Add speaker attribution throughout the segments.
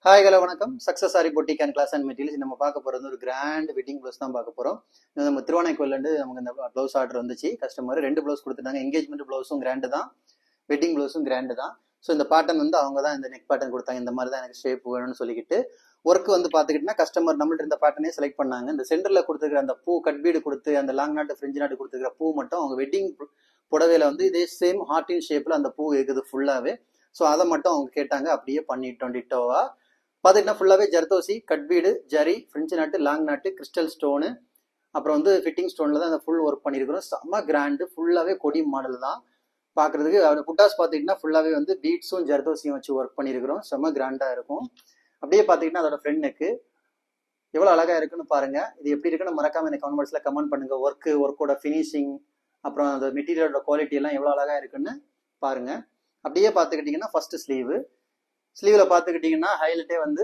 Speaker 1: Hi hello வணக்கம். Success sari boutique and class and materials நம்ம பார்க்க போகிறது ஒரு கிராண்ட் வெட்டிங் ப்ளவுஸ் தான் பார்க்க போகிறோம். நம்ம திருவானைக்கோயிலேருந்து நமக்கு இந்த ப்ளவுஸ் ஆர்டர் வந்துச்சு. கஸ்டமர் 2 ப்ளவுஸ் கொடுத்துட்டாங்க. எங்கேஜ்மெண்ட் ப்ளவுஸும் கிராண்டு தான், வெட்டிங் ப்ளவுஸும் கிராண்டு தான். ஸோ இந்த பேட்டர்ன் வந்து அவங்க தான் இந்த நெக் பேட்டர்ன் கொடுத்தாங்க. இந்த மாதிரி தான் எனக்கு ஷேப் வேணும்னு சொல்லிக்கிட்டு ஒர்க் வந்து பார்த்துக்கிட்டிங்கன்னா கஸ்டமர் நம்மள்ட்ட இந்த பேட்டர்னே செலக்ட் பண்ணாங்க. இந்த சென்டரில் கொடுத்துருக்கிற அந்த பூ கட் பீடு கொடுத்து அந்த லாங் நாட்டு ஃப்ரிஞ்சு நாட்டு கொடுத்துருக்கிற பூ மட்டும் அவங்க வெட்டிங் புடவையில வந்து இதே சேம் ஹார்டின் ஷேப்பில் அந்த பூ இருக்குது ஃபுல்லாகவே. ஸோ அதை மட்டும் அவங்க கேட்டாங்க, அப்படியே பண்ணிட்டோம் டிட்டோவா. பார்த்துக்கிட்டா ஃபுல்லாகவே ஜர்தோசி, கட்பீடு, ஜரி, ஃப்ரெஞ்சு நாட்டு, லாங் நாட்டு, கிறிஸ்டல் ஸ்டோனு, அப்புறம் வந்து ஃபிட்டிங் ஸ்டோனில் தான் அந்த ஃபுல் ஒர்க் பண்ணியிருக்கிறோம். செம்ம கிராண்டு, ஃபுல்லாகவே கொடி மாடல் தான் பார்க்குறதுக்கு. அவரோட புட்டாஸ் பார்த்துக்கிட்டிங்கன்னா ஃபுல்லாகவே வந்து பீட்ஸும் ஜர்தோசியும் வச்சு ஒர்க் பண்ணியிருக்கிறோம். செம்ம கிராண்டாக இருக்கும். அப்படியே பார்த்துக்கிட்டிங்கன்னா அதோட ஃப்ரெண்ட் நெக்கு எவ்வளோ அழகாக இருக்குன்னு பாருங்கள். இது எப்படி இருக்குன்னு மறக்காமல் எனக்கு கமெண்ட் பாக்ஸில் கமெண்ட் பண்ணுங்கள். ஒர்க்கோட ஃபினிஷிங், அப்புறம் அந்த மெட்டீரியலோட குவாலிட்டி எல்லாம் எவ்வளோ அழகாக இருக்குன்னு பாருங்கள். அப்படியே பார்த்துக்கிட்டிங்கன்னா ஃபஸ்ட்டு ஸ்லீவ்ல பார்த்துக்கிட்டிங்கன்னா ஹைலைட்டே வந்து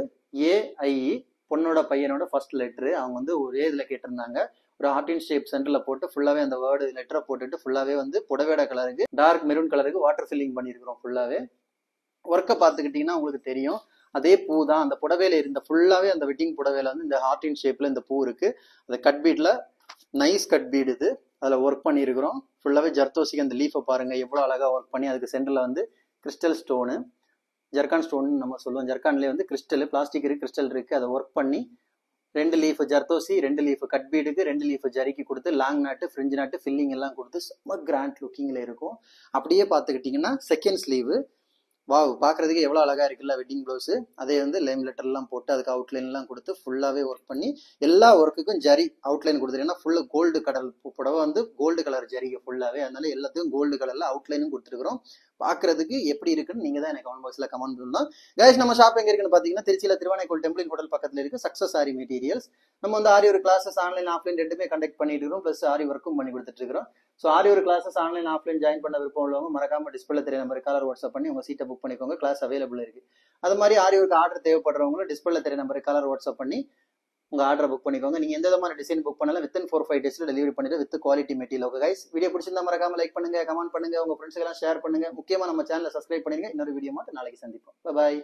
Speaker 1: ஏஐஇ, பொண்ணோட பையனோட ஃபர்ஸ்ட் லெட்ரு. அவங்க வந்து ஒரே இதில் கேட்டிருந்தாங்க. ஒரு ஹார்டின் ஷேப் சென்டரில் போட்டு ஃபுல்லாகவே அந்த வேர்டு லெட்டரை போட்டுட்டு ஃபுல்லாகவே வந்து புடவையோட கலருக்கு டார்க் மெரூன் கலருக்கு வாட்டர் ஃபில்லிங் பண்ணியிருக்கிறோம். ஃபுல்லாகவே ஒர்க்கை பார்த்துக்கிட்டிங்கன்னா உங்களுக்கு தெரியும். அதே பூ தான் அந்த புடவையில இருந்த ஃபுல்லாகவே அந்த வெட்டிங் புடவையில வந்து இந்த ஹார்டின் ஷேப்பில் இந்த பூ இருக்குது. அந்த கட் பீட்டில் நைஸ் கட் பீடு இது, அதில் ஒர்க் பண்ணியிருக்கிறோம். ஃபுல்லாகவே ஜர்தோசிக்கு அந்த லீஃபை பாருங்கள் எவ்வளோ அழகாக ஒர்க் பண்ணி அதுக்கு சென்டரில் வந்து கிறிஸ்டல் ஸ்டோனு, ஜர்கான் ஸ்டோன் நம்ம சொல்லுவோம். ஜர்கான்லேயே வந்து கிறிஸ்டல், பிளாஸ்டிக் இருக்குது, கிறிஸ்டல் இருக்குது. அதை ஒர்க் பண்ணி 2 லீஃப் ஜர்தோசி, 2 லீஃப் கட் பீடுக்கு, 2 லீஃப் ஜரிக்கு கொடுத்து லாங் நாட்டு ஃப்ரிஞ்சு நாட்டு ஃபில்லிங் எல்லாம் கொடுத்து செம்ம கிராண்ட் லுக்கிங்கில் இருக்கும். அப்படியே பார்த்துக்கிட்டிங்கன்னா செகண்ட் ஸ்லீவு வாவ், பார்க்குறதுக்கு எவ்வளோ அழகாக இருக்குல்ல வெட்டிங் ப்ளவுஸு. அதே வந்து லேம் லெட்டர்லாம் போட்டு அதுக்கு அவுட்லைன்லாம் கொடுத்து ஃபுல்லாகவே ஒர்க் பண்ணி எல்லா ஒர்க்குக்கும் ஜரி அவுட்லைன் கொடுத்துருக்கேன்னா ஃபுல்லாக கோல்டு கடல் புடவை வந்து கோல்டு கலர் ஜரிகை ஃபுல்லாகவே, அதனால எல்லாத்துக்கும் கோல்டு கலரில் அவுட்லைனும் கொடுத்துருக்குறோம். பார்க்குறதுக்கு எப்படி இருக்குன்னு நீங்கள் தான் எனக்கு கமெண்ட் பாக்ஸில் கமெண்ட் பண்ணலாம். கைஸ், நம்ம ஷாப் எங்கே இருக்குன்னு பார்த்தீங்கன்னா திருச்சியில் திருவானைக்கோயில் டெம்பிள் ஹோட்டல் பக்கத்தில் இருக்குது சக்ஸஸ் சாரி மெட்டீரியல்ஸ். நம்ம வந்து ஆரி ஒரு கிளாஸஸ் ஆன்லைன் ஆஃப்லைன் ரெண்டுமே கண்டக்ட் பண்ணிட்டு இருக்கிறோம். ப்ளஸ் ஆரி ஒர்க்கும் பண்ணி கொடுத்துட்டு இருக்கிறோம். ஸோ ஆரி ஒரு கிளாஸஸ் ஆன்லைன் ஆஃப்லைன் ஜாயின் பண்ண விருப்பம் உள்ளவங்க மறக்காம டிஸ்பிளே தெரிய நம்பர் காலர் வாட்ஸ்அப் பண்ணி உங்க சீட்டை புக் பண்ணிக்கோங்க. கிளாஸ் அவைலபிள் இருக்கு. அது மாதிரி ஆரி ஒர்க் ஆர்டர் தேவைப்படுறவங்களும் டிஸ்பிளே தெரிய நம்பர் காலர் வாட்ஸ்அப் பண்ணி உங்க ஆர்டர் புக் பண்ணிக்கோங்க. நீங்க எந்த விதமான டிசைன் புக் பண்ணாலும் வித்தின் 4-5 டேஸ்ல டெலிவரி பண்ணிட்டு with quality material. Okay guys, video பிடிச்சிருந்தா மறக்காம லைக் பண்ணுங்க, கமெண்ட் பண்ணுங்க, உங்க ஃப்ரெண்ட்ஸ்க்கு எல்லாம் ஷேர் பண்ணுங்க. முக்கியமா நம்ம சேனலை சப்ஸ்கிரைப் பண்ணிருங்க. இன்னொரு வீடியோ மட்டும் நாளைக்கு சந்திப்போம். பாய்.